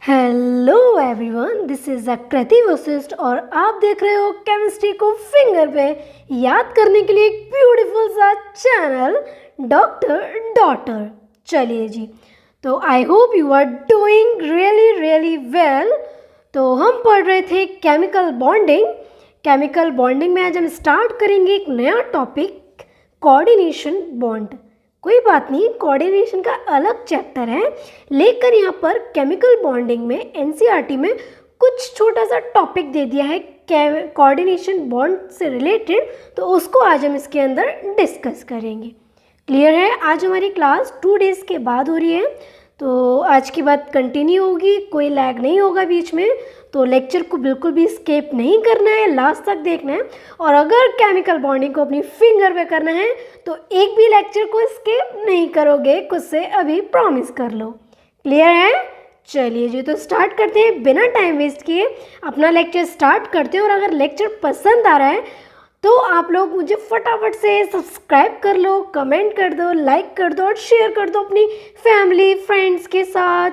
Hello everyone, this is आकृति वशिष्ठ और आप देख रहे हो केमिस्ट्री को फिंगर पे याद करने के लिए एक ब्यूटीफुल सा चैनल डॉक्टर डॉटर। चलिए जी, तो I hope you are doing really well. तो हम पढ़ रहे थे केमिकल बॉन्डिंग। केमिकल बॉन्डिंग में आज हम स्टार्ट करेंगे एक नया टॉपिक, कोऑर्डिनेशन बॉन्ड। कोई बात नहीं, कोऑर्डिनेशन का अलग चैप्टर है, लेकिन यहाँ पर केमिकल बॉन्डिंग में एनसीईआरटी में कुछ छोटा सा टॉपिक दे दिया है कोऑर्डिनेशन बॉन्ड से रिलेटेड, तो उसको आज हम इसके अंदर डिस्कस करेंगे। क्लियर है? आज हमारी क्लास 2 डेज़ के बाद हो रही है, तो आज की बात कंटिन्यू होगी, कोई लैग नहीं होगा बीच में। तो लेक्चर को बिल्कुल भी स्किप नहीं करना है, लास्ट तक देखना है। और अगर केमिकल बॉन्डिंग को अपनी फिंगर पे करना है तो एक भी लेक्चर को स्किप नहीं करोगे, खुद से अभी प्रॉमिस कर लो। क्लियर है? चलिए जी, तो स्टार्ट करते हैं, बिना टाइम वेस्ट किए अपना लेक्चर स्टार्ट करते हैं। और अगर लेक्चर पसंद आ रहा है तो आप लोग मुझे फटाफट से सब्सक्राइब कर लो, कमेंट कर दो, लाइक कर दो और शेयर कर दो अपनी फैमिली फ्रेंड्स के साथ,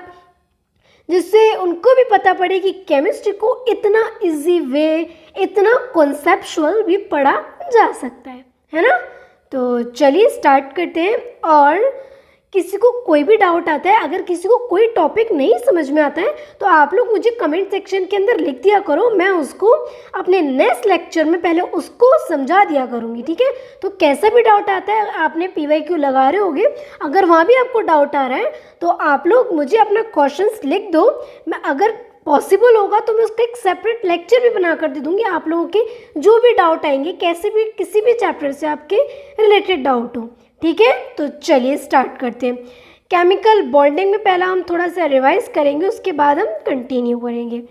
जिससे उनको भी पता पड़े कि केमिस्ट्री को इतना इजी वे, इतना कॉन्सेप्चुअल भी पढ़ा जा सकता है ना। तो चलिए स्टार्ट करते हैं। और किसी को कोई भी डाउट आता है, अगर किसी को कोई टॉपिक नहीं समझ में आता है तो आप लोग मुझे कमेंट सेक्शन के अंदर लिख दिया करो, मैं उसको अपने नेक्स्ट लेक्चर में पहले उसको समझा दिया करूँगी। ठीक है? तो कैसा भी डाउट आता है, आपने PYQ लगा रहे होगे, अगर वहाँ भी आपको डाउट आ रहा है तो आप लोग मुझे अपना क्वेश्चंस लिख दो। मैं अगर पॉसिबल होगा तो मैं उसका एक सेपरेट लेक्चर भी बना कर दे दूँगी। आप लोगों के जो भी डाउट आएंगे, कैसे भी किसी भी चैप्टर से आपके रिलेटेड डाउट हो, ठीक है? तो चलिए स्टार्ट करते हैं। केमिकल बॉन्डिंग में पहला हम थोड़ा सा रिवाइज करेंगे, उसके बाद हम कंटिन्यू करेंगे।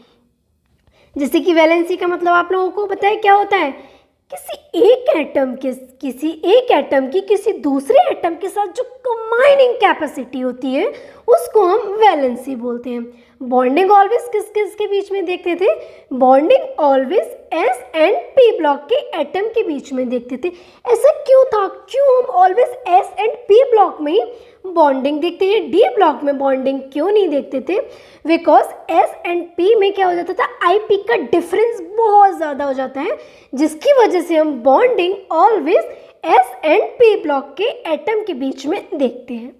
जैसे कि वैलेंसी का मतलब आप लोगों को पता है क्या होता है? किसी एक एटम की किसी दूसरे एटम के साथ जो कंबाइनिंग कैपेसिटी होती है उसको हम वैलेंसी बोलते हैं। बॉन्डिंग ऑलवेज किस किस के बीच में देखते थे? Bonding always S and P block के एटम के बीच में देखते थे। ऐसा क्यों था? क्यों हम always S and P block में ही बॉन्डिंग देखते हैं, D ब्लॉक में बॉन्डिंग क्यों नहीं देखते थे? बिकॉज S एंड P में क्या हो जाता था, IP का डिफरेंस बहुत ज़्यादा हो जाता है, जिसकी वजह से हम bonding always S and P block के एटम के बीच में देखते हैं।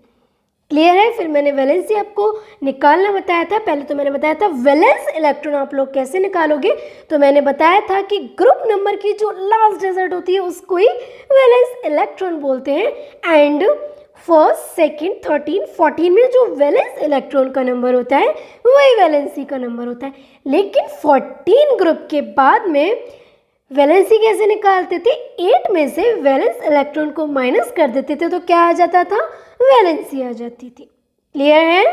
क्लियर है? फिर मैंने वैलेंसी आपको निकालना बताया था। पहले तो मैंने बताया था वैलेंस इलेक्ट्रॉन आप लोग कैसे निकालोगे, तो मैंने बताया था कि ग्रुप नंबर की जो लास्ट डिजिट होती है उसको ही वैलेंस इलेक्ट्रॉन बोलते हैं। एंड फर्स्ट, सेकंड, 13, 14 में जो वैलेंस इलेक्ट्रॉन का नंबर होता है वही वैलेंसी का नंबर होता है। लेकिन 14 ग्रुप के बाद में वैलेंसी कैसे निकालते थे? 8 में से वैलेंस इलेक्ट्रॉन को माइनस कर देते थे तो क्या आ जाता था? वैलेंसी आ जाती थी। क्लियर है?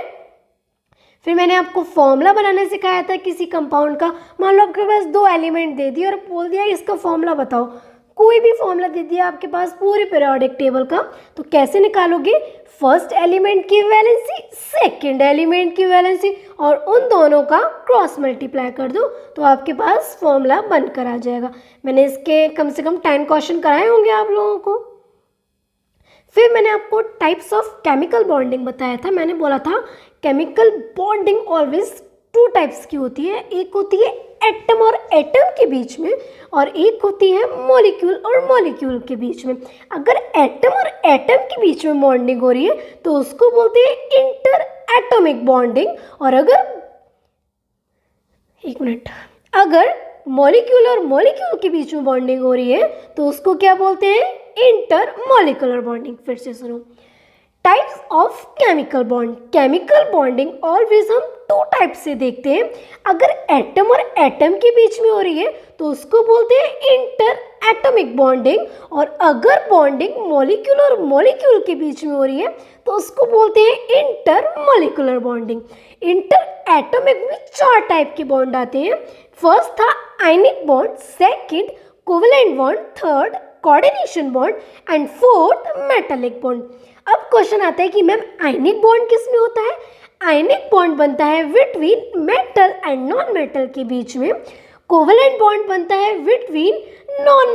फिर मैंने आपको फॉर्मूला बनाना सिखाया था किसी कंपाउंड का। मान लो आपके पास 2 एलिमेंट दे दिए और बोल दिया इसका फॉर्मूला बताओ, कोई भी फॉर्मूला दे दिया आपके पास पूरी पीरियोडिक टेबल का, तो कैसे निकालोगे? फर्स्ट एलिमेंट की वैलेंसी, सेकंड एलिमेंट की वैलेंसी और उन दोनों का क्रॉस मल्टीप्लाई कर दो तो आपके पास फॉर्मूला बनकर आ जाएगा। मैंने इसके कम से कम 10 क्वेश्चन कराए होंगे आप लोगों को। फिर मैंने आपको टाइप्स ऑफ केमिकल बॉन्डिंग बताया था। मैंने बोला था केमिकल बॉन्डिंग ऑलवेज 2 टाइप्स की होती है। एक होती है एटम और एटम के बीच में, और एक होती है मॉलिक्यूल और मॉलिक्यूल के बीच में। अगर एटम और एटम के बीच में बॉन्डिंग हो रही है तो उसको बोलते हैं इंटर एटॉमिक बॉन्डिंग। और अगर मॉलिक्यूल और मॉलिक्यूल के बीच में बॉन्डिंग हो रही है तो उसको क्या बोलते हैं? Inter molecular bonding. फिर से सुनो, types of chemical bond. Chemical bonding always हम 2 टाइप से देखते हैं। अगर एटम और एटम के बीच में हो रही है तो उसको बोलते हैं इंटर एटॉमिक बॉन्डिंग, और अगर बॉन्डिंग मॉलिक्यूल और मॉलिक्यूल के बीच में हो रही है तो उसको बोलते हैं inter molecular bonding. Inter atomic में 4 टाइप के बॉन्ड आते हैं। फर्स्ट था ionic bond, second covalent bond, third coordination bond and fourth metallic bond. अब क्वेश्चन आता है कि मैम आयनिक बॉन्ड किस में होता है? आयनिक बॉन्ड बनता है between metal and non metal के बीच में। कोवेलेंट बॉन्ड बनता है बिटवीन नॉन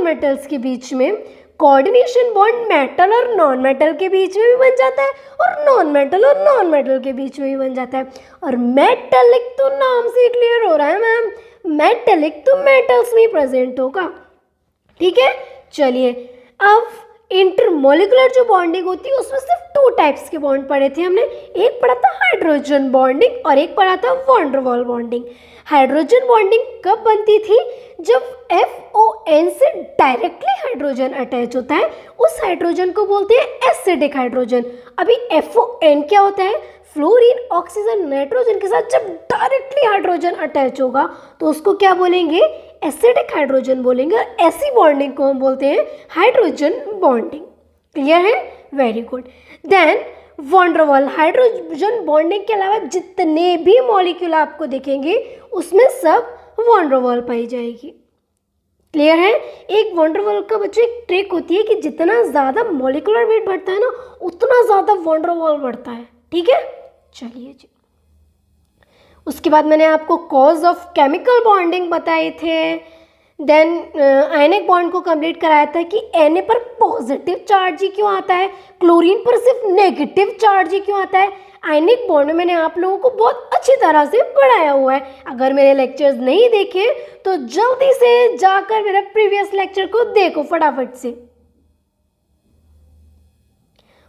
मेटल्स के बीच में। कोऑर्डिनेशन बॉन्ड मेटल और नॉन मेटल के बीच में भी बन जाता है और नॉन मेटल के बीच में भी बन जाता है। और मेटेलिक तो नाम से क्लियर हो रहा है मैम, मेटेलिक तो मेटल्स में प्रेजेंट होगा। ठीक है, चलिए अब इंटरमोलिकुलर जो बॉन्डिंग होती है उसमें सिर्फ 2 टाइप्स के बॉन्ड पढ़े थे हमने। एक पढ़ा था हाइड्रोजन बॉन्डिंग और एक पढ़ा था van der Waal bonding. Hydrogen bonding कब बनती थी? जब FON से डायरेक्टली हाइड्रोजन अटैच होता है, उस हाइड्रोजन को बोलते हैं एसिडिक हाइड्रोजन। अभी FON क्या होता है? फ्लोरीन ऑक्सीजन नाइट्रोजन के साथ जब डायरेक्टली हाइड्रोजन अटैच होगा तो उसको क्या बोलेंगे? एसिडिक हाइड्रोजन बोलेंगे। और ऐसी बॉन्डिंग को हम बोलते हैं हाइड्रोजन बॉन्डिंग। क्लियर है? Very good. Then van der Waal, hydrogen bonding के अलावा जितने भी मॉलिक्यूल आपको दिखेंगे उसमें सब वॉन डेर वाल पाई जाएगी। क्लियर है? एक वॉन डेर वाल का बच्चों एक ट्रिक होती है कि जितना ज़्यादा मॉलिक्यूलर वेट बढ़ता है ना उतना ज़्यादा वॉन डेर वाल बढ़ता है। ठीक है, चलिए जी। उसके बाद मैंने आपको कॉज ऑफ केमिकल बॉन्डिंग बताए थे। देन आयनिक बॉन्ड को कंप्लीट कराया था कि Na पर पॉजिटिव चार्ज ही क्यों आता है, क्लोरीन पर सिर्फ नेगेटिव चार्ज ही क्यों आता है। आयनिक बॉन्ड में मैंने आप लोगों को बहुत अच्छी तरह से पढ़ाया हुआ है। अगर मेरे लेक्चर्स नहीं देखे तो जल्दी से जाकर मेरे प्रीवियस लेक्चर को देखो फटाफट से।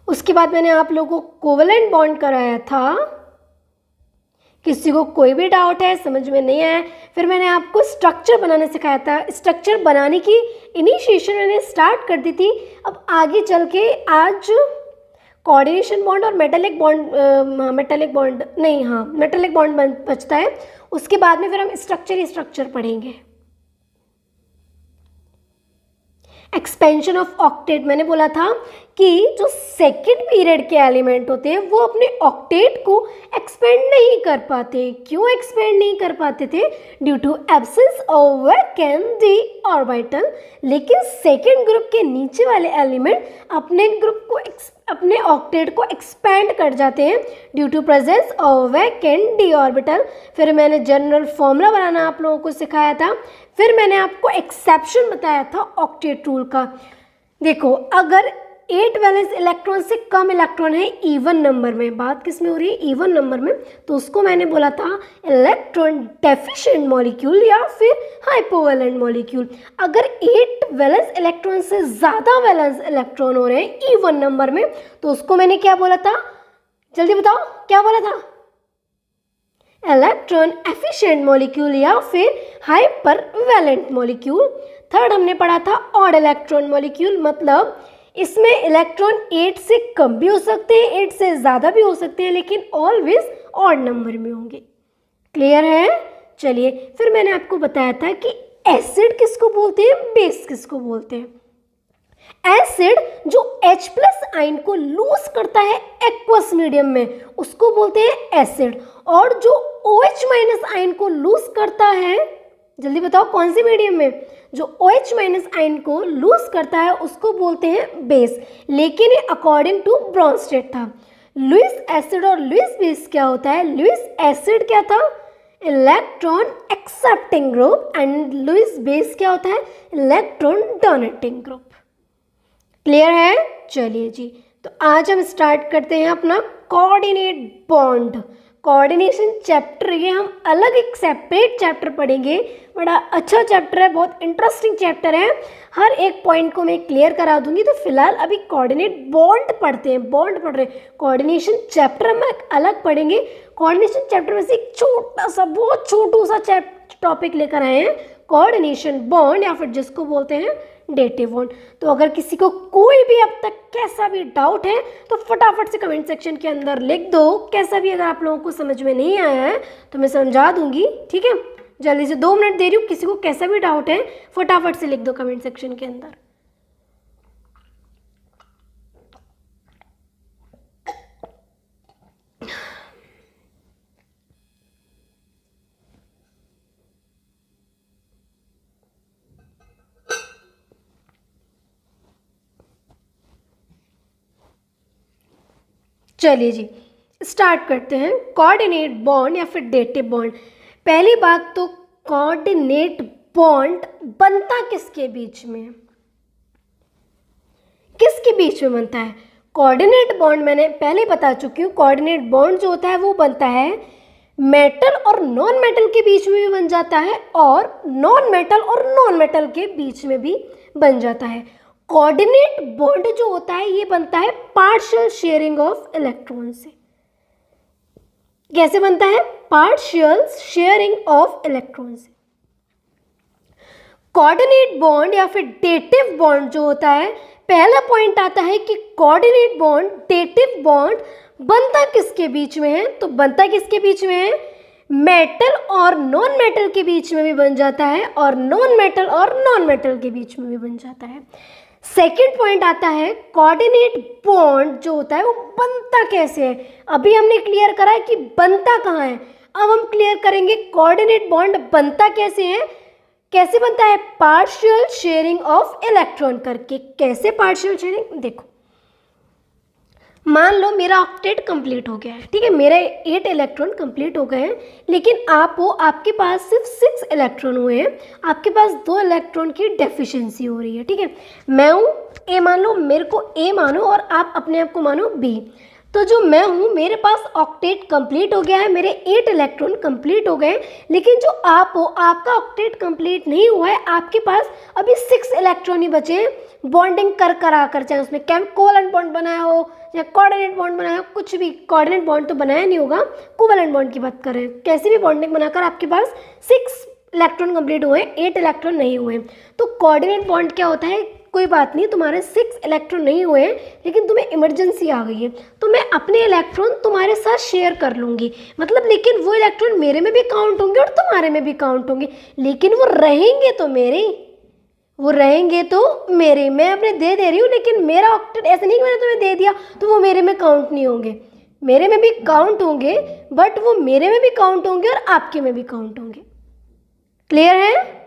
उसके बाद मैंने आप लोगों को कोवेलेंट बॉन्ड कराया था। किसी को कोई भी डाउट है, समझ में नहीं आया? फिर मैंने आपको स्ट्रक्चर बनाने सिखाया था। स्ट्रक्चर बनाने की इनिशिएशन मैंने स्टार्ट कर दी थी। अब आगे चल के आज कोऑर्डिनेशन बॉन्ड और मेटेलिक बॉन्ड बचता है। उसके बाद में फिर हम स्ट्रक्चर पढ़ेंगे। एक्सपेंशन ऑफ ऑक्टेट, मैंने बोला था कि जो सेकेंड पीरियड के एलिमेंट होते हैं वो अपने ऑक्टेट को एक्सपेंड नहीं कर पाते। क्यों एक्सपेंड नहीं कर पाते थे? Due to absence of vacant d orbital. लेकिन सेकेंड ग्रुप के नीचे वाले एलिमेंट अपने ऑक्टेट को एक्सपेंड कर जाते हैं due to presence of vacant d orbital. फिर मैंने जनरल फॉर्मूला बनाना आप लोगों को सिखाया था। फिर मैंने आपको एक्सेप्शन बताया था ऑक्टेट रूल का। देखो, अगर 8 वैलेंस इलेक्ट्रॉन से कम इलेक्ट्रॉन है इवन नंबर में, बात किस में हो रही है? इवन नंबर में, तो उसको मैंने बोला था इलेक्ट्रॉन डेफिशिएंट मॉलिक्यूल या फिर हाइपोवैलेंट मॉलिक्यूल। अगर 8 वैलेंस इलेक्ट्रॉन से ज़्यादा वैलेंस इलेक्ट्रॉन हो रहे हैं इवन नंबर में तो उसको मैंने क्या बोला था? जल्दी बताओ, क्या बोला था? इलेक्ट्रॉन एफिशिएंट मॉलिक्यूल या फिर हाइपरवैलेंट मॉलिक्यूल। थर्ड हमने पढ़ा था ऑड इलेक्ट्रॉन मॉलिक्यूल, मतलब इसमें इलेक्ट्रॉन 8 से कम भी हो सकते हैं, 8 से ज़्यादा भी हो सकते हैं, लेकिन ऑलवेज ऑड नंबर में होंगे। क्लियर है? चलिए, फिर मैंने आपको बताया था कि एसिड किसको बोलते हैं, बेस किसको बोलते हैं। एसिड जो H+ आयन को लूज करता है एक्वस मीडियम में उसको बोलते हैं एसिड, और जो OH- आयन को लूज करता है, जल्दी बताओ कौन सी मीडियम में, जो OH- आयन को लूज करता है उसको बोलते हैं बेस। लेकिन ये अकॉर्डिंग टू ब्रॉन्स्टेड था। लुईस एसिड और लुईस बेस क्या होता है? लुईस एसिड क्या था? Electron accepting group, and Lewis base क्या होता है? Electron donating group. क्लियर है? चलिए जी, तो आज हम स्टार्ट करते हैं अपना कोऑर्डिनेट बॉन्ड कोऑर्डिनेशन चैप्टर। ये हम अलग एक सेपरेट चैप्टर पढ़ेंगे। बड़ा अच्छा चैप्टर है, बहुत इंटरेस्टिंग चैप्टर है। हर एक पॉइंट को मैं क्लियर करा दूंगी। तो फिलहाल अभी कोऑर्डिनेट बॉन्ड पढ़ते हैं, बॉन्ड पढ़ रहे हैं। कोऑर्डिनेशन चैप्टर हम अलग पढ़ेंगे। कोऑर्डिनेशन चैप्टर में से एक छोटा सा, बहुत छोटू सा टॉपिक लेकर आए हैं, कोऑर्डिनेशन बॉन्ड, या फिर जिसको बोलते हैं डेटिव बॉन्ड। तो अगर किसी को कोई भी अब तक कैसा भी डाउट है तो फटाफट से कमेंट सेक्शन के अंदर लिख दो। कैसा भी अगर आप लोगों को समझ में नहीं आया है तो मैं समझा दूंगी, ठीक है? जल्दी से 2 मिनट दे रही हूँ। किसी को कैसा भी डाउट है फटाफट से लिख दो कमेंट सेक्शन के अंदर। चलिए जी, स्टार्ट करते हैं। कोऑर्डिनेट बॉन्ड या फिर डेटिव बॉन्ड। पहली बात तो कोऑर्डिनेट बॉन्ड बनता किसके बीच में? किसके बीच में बनता है? कोऑर्डिनेट बॉन्ड मैंने पहले बता चुकी हूँ, कोऑर्डिनेट बॉन्ड जो होता है वो बनता है मेटल और नॉन मेटल के बीच में भी बन जाता है, और नॉन मेटल और नॉन मेटल के बीच में भी बन जाता है। कोऑर्डिनेट बॉन्ड जो होता है ये बनता है पार्शियल शेयरिंग ऑफ इलेक्ट्रॉन से। कैसे बनता है? पार्शियल शेयरिंग ऑफ इलेक्ट्रॉन से। कोऑर्डिनेट बॉन्ड या फिर डेटिव बॉन्ड जो होता है, पहला पॉइंट आता है कि कोऑर्डिनेट बॉन्ड, डेटिव बॉन्ड बनता किसके बीच में है? तो बनता किसके बीच में है? मेटल और नॉन मेटल के बीच में भी बन जाता है, और नॉन मेटल और नॉन मेटल के बीच में भी बन जाता है। सेकेंड पॉइंट आता है कोऑर्डिनेट बॉन्ड जो होता है वो बनता कैसे है। अभी हमने क्लियर करा है कि बनता कहाँ है, अब हम क्लियर करेंगे कोऑर्डिनेट बॉन्ड बनता कैसे है। कैसे बनता है? पार्शियल शेयरिंग ऑफ इलेक्ट्रॉन करके। कैसे पार्शियल शेयरिंग? देखो, मान लो मेरा ऑक्टेट कंप्लीट हो गया है, ठीक है, मेरे 8 इलेक्ट्रॉन कंप्लीट हो गए हैं, लेकिन आपके पास सिर्फ 6 इलेक्ट्रॉन हुए हैं, आपके पास 2 इलेक्ट्रॉन की डेफिशिएंसी हो रही है, ठीक है। मैं हूँ ए, मान लो, मेरे को ए मानो और आप अपने आप को मानो बी। तो जो मैं हूँ, मेरे पास ऑक्टेट कंप्लीट हो गया है, मेरे 8 इलेक्ट्रॉन कंप्लीट हो गए, लेकिन जो आप हो, आपका ऑक्टेट कंप्लीट नहीं हुआ है, आपके पास अभी 6 इलेक्ट्रॉन ही बचे हैं। बॉन्डिंग कर आकर, चाहे उसमें कोवैलेंट बॉन्ड बनाया हो या कोऑर्डिनेट बॉन्ड बनाया हो, कुछ भी, कोऑर्डिनेट बॉन्ड तो बनाया नहीं होगा, कोवैलेंट बॉन्ड की बात कर रहे हैं। कैसे भी बॉन्डिंग बनाकर आपके पास 6 इलेक्ट्रॉन कंप्लीट हुए, 8 इलेक्ट्रॉन नहीं हुए। तो कोऑर्डिनेट बॉन्ड क्या होता है? कोई बात नहीं, तुम्हारे 6 इलेक्ट्रॉन नहीं हुए हैं, लेकिन तुम्हें इमरजेंसी आ गई है, तो मैं अपने इलेक्ट्रॉन तुम्हारे साथ शेयर कर लूँगी, मतलब, लेकिन वो इलेक्ट्रॉन मेरे में भी काउंट होंगे और तुम्हारे में भी काउंट होंगे, लेकिन वो रहेंगे तो मेरे, मैं अपने दे रही हूँ, लेकिन मेरा ऑक्टेट ऐसा नहीं कि मैंने तुम्हें दे दिया तो वो मेरे में काउंट नहीं होंगे, मेरे में भी काउंट होंगे, बट वो मेरे में भी काउंट होंगे और आपके में भी काउंट होंगे। क्लियर है?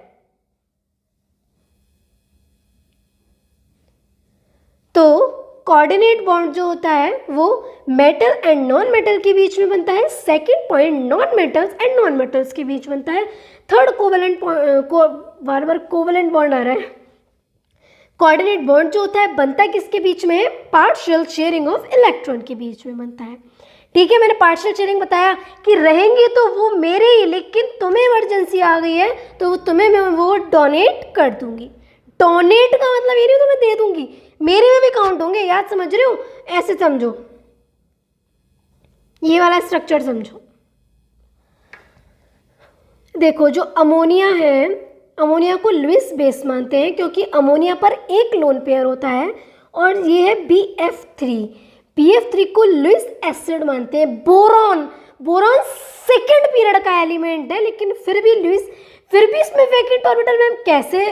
तो कोऑर्डिनेट बॉन्ड जो होता है वो मेटल एंड नॉन मेटल के बीच में बनता है। Second point, non metals and non metals के बीच बनता है। थर्ड, बार बार कोवैलेंट बॉन्ड आ रहा है। कोऑर्डिनेट बॉन्ड जो होता है बनता है किसके बीच में है? पार्शियल शेयरिंग ऑफ इलेक्ट्रॉन के बीच में बनता है, ठीक है। मैंने पार्शियल शेयरिंग बताया कि रहेंगे तो वो मेरे ही, लेकिन तुम्हें इमरजेंसी आ गई है तो तुम्हें मैं वो डोनेट कर दूंगी। डोनेट का मतलब ये नहीं तुम्हें दे दूंगी, मेरे में भी काउंट होंगे, याद समझ रहे हो? ऐसे समझो, ये वाला स्ट्रक्चर समझो। देखो, जो अमोनिया है, अमोनिया को लुईस बेस मानते हैं क्योंकि अमोनिया पर एक लोन पेयर होता है, और ये है BF3। BF3 को लुईस एसिड मानते हैं। बोरॉन सेकेंड पीरियड का एलिमेंट है, लेकिन फिर भी इसमें वैकेंट ऑर्बिटल, मैम कैसे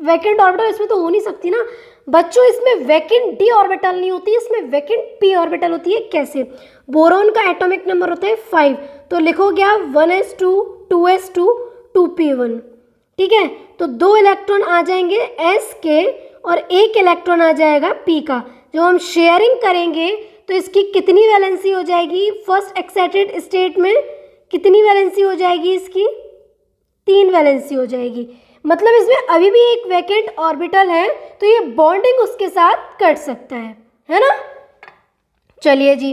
वैकेंट ऑर्बिटल? इसमें तो हो नहीं सकती ना बच्चों, इसमें वैकेंट d ऑर्बिटल नहीं होती, इसमें वैकेंट p ऑर्बिटल होती है। कैसे? बोरॉन का एटॉमिक नंबर होता है 5, तो लिखोगे आप 1s2 2s2 2p1, ठीक है। तो 2 इलेक्ट्रॉन आ जाएंगे s के और 1 इलेक्ट्रॉन आ जाएगा p का। जो हम शेयरिंग करेंगे तो इसकी कितनी वैलेंसी हो जाएगी? फर्स्ट एक्साइटेड स्टेट में कितनी वैलेंसी हो जाएगी इसकी? 3 वैलेंसी हो जाएगी, मतलब इसमें अभी भी एक वैकेंट ऑर्बिटल है, तो ये बॉन्डिंग उसके साथ कर सकता है ना। चलिए जी,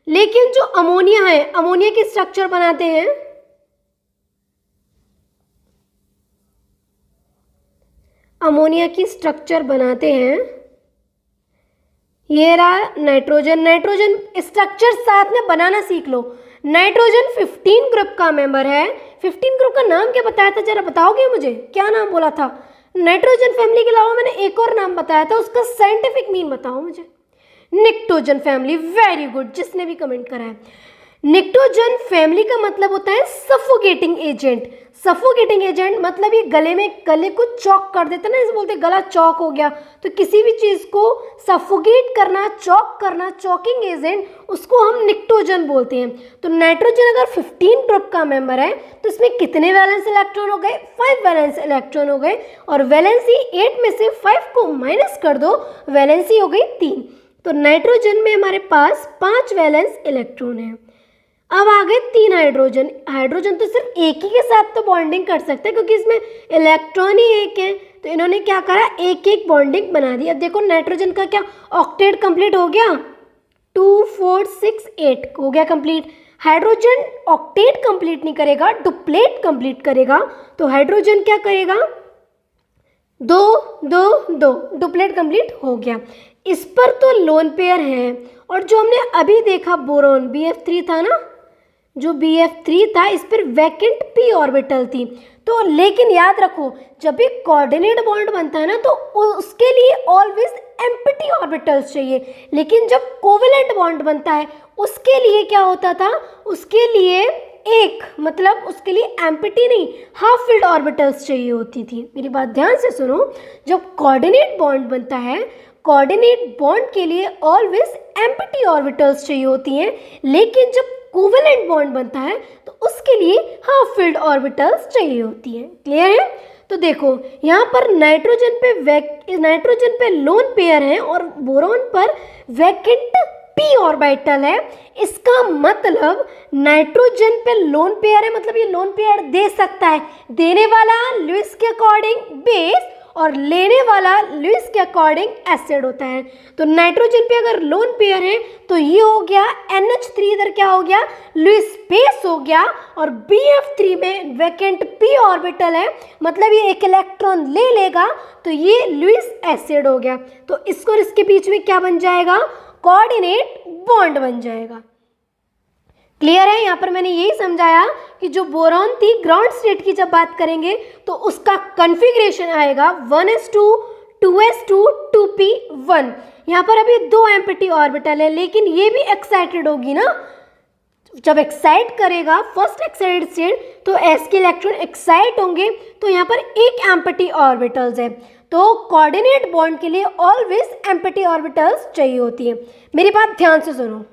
लेकिन जो अमोनिया है, अमोनिया की स्ट्रक्चर बनाते हैं, अमोनिया की स्ट्रक्चर बनाते हैं, ये रहा नाइट्रोजन स्ट्रक्चर साथ में बनाना सीख लो। नाइट्रोजन 15 ग्रुप का मेंबर है। 15 ग्रुप का नाम क्या बताया था, जरा बताओगे मुझे? क्या नाम बोला था? नाइट्रोजन फैमिली के अलावा मैंने एक और नाम बताया था, उसका साइंटिफिक मीन बताओ मुझे। निक्टोजन फैमिली, वेरी गुड, जिसने भी कमेंट करा है। निक्टोजन फैमिली का मतलब होता है सफोकेटिंग एजेंट। सफोकेटिंग एजेंट मतलब ये गले को चॉक कर देता है ना, इसे बोलते हैं गला चॉक हो गया। तो किसी भी चीज़ को सफोकेट करना, चॉक करना, चॉकिंग एजेंट, उसको हम निक्टोजन बोलते हैं। तो नाइट्रोजन अगर 15 ग्रुप का मेंबर है तो इसमें कितने वैलेंस इलेक्ट्रॉन हो गए? 5 वैलेंस इलेक्ट्रॉन हो गए, और वैलेंसी 8 में से 5 को माइनस कर दो, वैलेंसी हो गई 3। तो नाइट्रोजन में हमारे पास 5 वैलेंस इलेक्ट्रॉन है। अब आ गए 3 हाइड्रोजन तो सिर्फ एक ही के साथ तो बॉन्डिंग कर सकते हैं क्योंकि इसमें इलेक्ट्रॉन ही एक है, तो इन्होंने क्या करा, एक एक बॉन्डिंग बना दी। अब देखो नाइट्रोजन का क्या ऑक्टेट कंप्लीट हो गया, 2 4 6 8 हो गया कंप्लीट। हाइड्रोजन ऑक्टेट कंप्लीट नहीं करेगा, डुप्लेट कंप्लीट करेगा। तो हाइड्रोजन क्या करेगा, 2 2 2 डुप्लेट कंप्लीट हो गया। इस पर तो लोन पेयर है। और जो हमने अभी देखा बोरॉन BF3 था ना, जो BF3 था इस पर वैकेंट p ऑर्बिटल थी। तो लेकिन याद रखो जब भी कोऑर्डिनेट बॉन्ड बनता है ना तो उसके लिए ऑलवेज एम्प्टी ऑर्बिटल्स चाहिए, लेकिन जब कोवेलेंट बॉन्ड बनता है उसके लिए क्या होता था, उसके लिए एक मतलब उसके लिए एम्प्टी नहीं हाफ फिल्ड ऑर्बिटल्स चाहिए होती थी। मेरी बात ध्यान से सुनो, जब कोऑर्डिनेट बॉन्ड बनता है कोऑर्डिनेट बॉन्ड के लिए ऑलवेज एम्प्टी ऑर्बिटल्स चाहिए होती हैं, लेकिन जब कोवेलेंट बॉन्ड बनता है तो उसके लिए हाफ फिल्ड ऑर्बिटल्स चाहिए होती हैं। क्लियर है? तो देखो यहाँ पर नाइट्रोजन पे लोन पेयर है और बोरॉन पर वैकेंट p ऑर्बिटल है। इसका मतलब नाइट्रोजन पे लोन पेयर है, मतलब ये लोन पेयर दे सकता है, देने वाला लुईस के अकॉर्डिंग बेस और लेने वाला लुईस के अकॉर्डिंग एसिड होता है। तो नाइट्रोजन पे अगर लोन पेयर है तो ये हो गया NH3, इधर क्या हो गया, लुईस बेस हो गया, और BF3 में वैकेंट p ऑर्बिटल है, मतलब ये एक इलेक्ट्रॉन ले लेगा तो ये लुईस एसिड हो गया। तो इसको इसके बीच में क्या बन जाएगा, कोऑर्डिनेट बॉन्ड बन जाएगा। क्लियर है? यहाँ पर मैंने यही समझाया कि जो बोरॉन थी ग्राउंड स्टेट की जब बात करेंगे तो उसका कन्फिग्रेशन आएगा 1s2 2s2 2p1। यहाँ पर अभी 2 एम्प्टी ऑर्बिटल है, लेकिन ये भी एक्साइटेड होगी ना, जब एक्साइट करेगा फर्स्ट एक्साइटेड स्टेट तो s के इलेक्ट्रॉन एक्साइट होंगे, तो यहाँ पर एक एम्प्टी ऑर्बिटल्स है। तो कोऑर्डिनेट बॉन्ड के लिए ऑलवेज एम्प्टी ऑर्बिटल्स चाहिए होती है। मेरी बात ध्यान से सुनो,